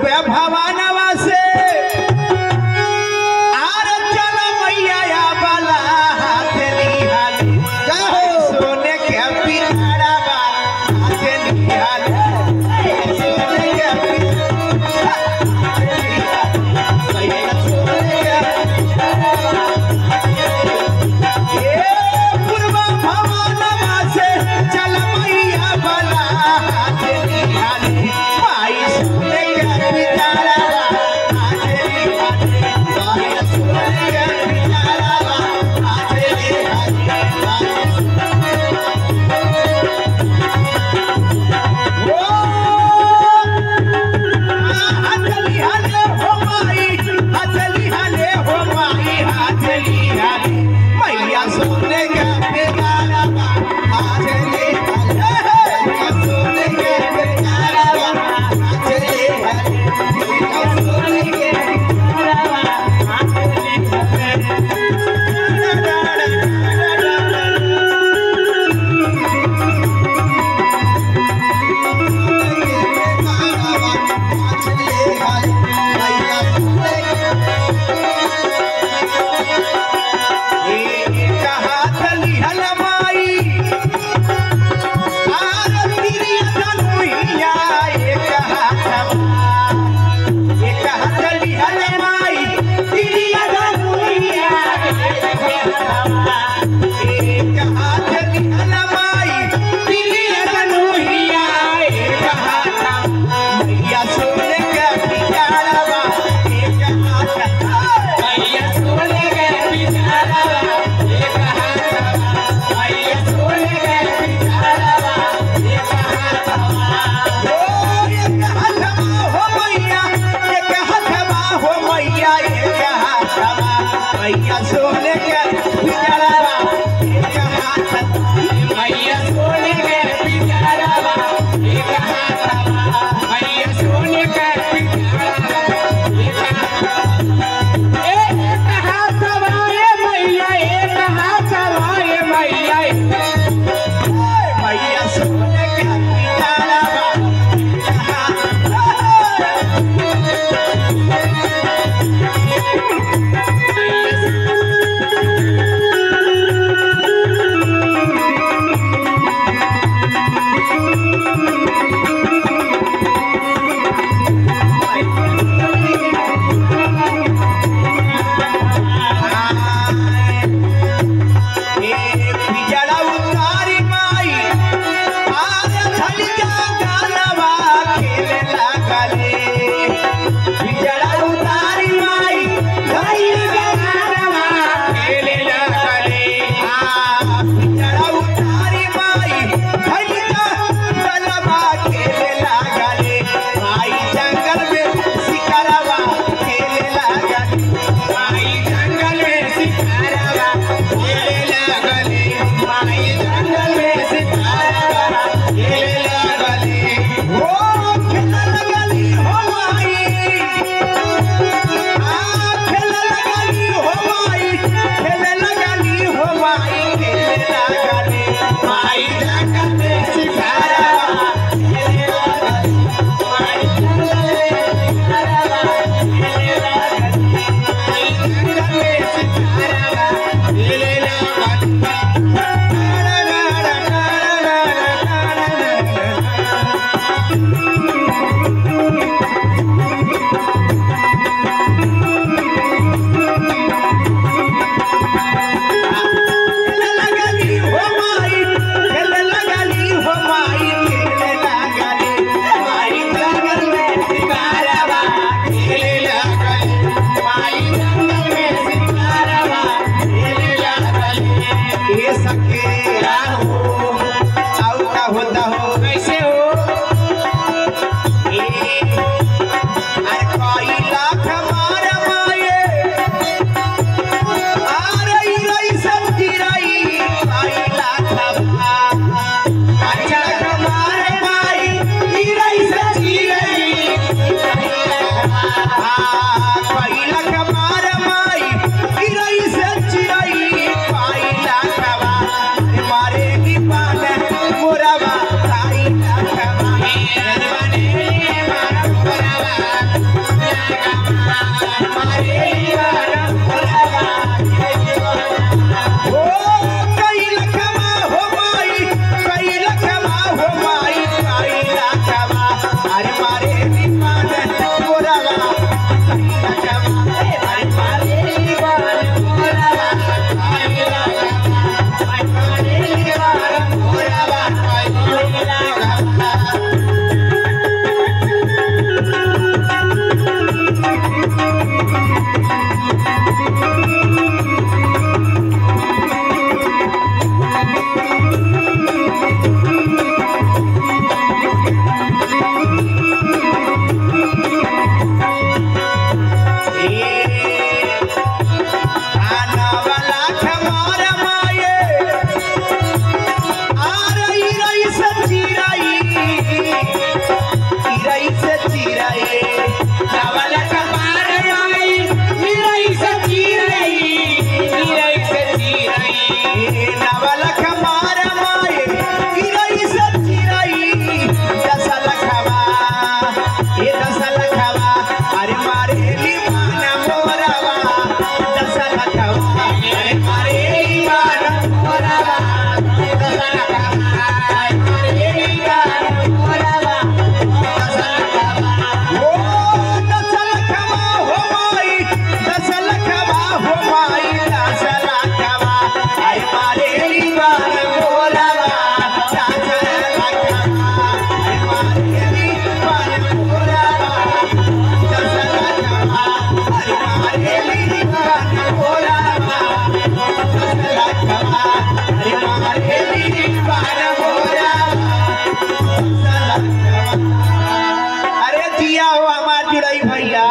रुपया भवानवा से आर चल मैया या बाला हाथ निहाली सोने के पिटारा बा हाथ निहाली सोने के पूर्वा भवानवा से चल मैया बाला हाथ निहाली सोने के पिटारा दस लखवा अरे मारेली बान मोरवा दस लखवा अरे मारेली बान मोरवा दस लखवा मारेली बान मोरवा दस लखवा ओ दस लखवा हो माई दस लखवा हो माई दस लखवा अरे मारेली बान मोरवा दस लखवा अरे मारेली बान मोरवा दस लखवा अरे मारेली बान मोरवा दस लखवा अरे मारेली बान मोरवा दस लखवा। अरे जिया हो हमार जुड़ई भैया।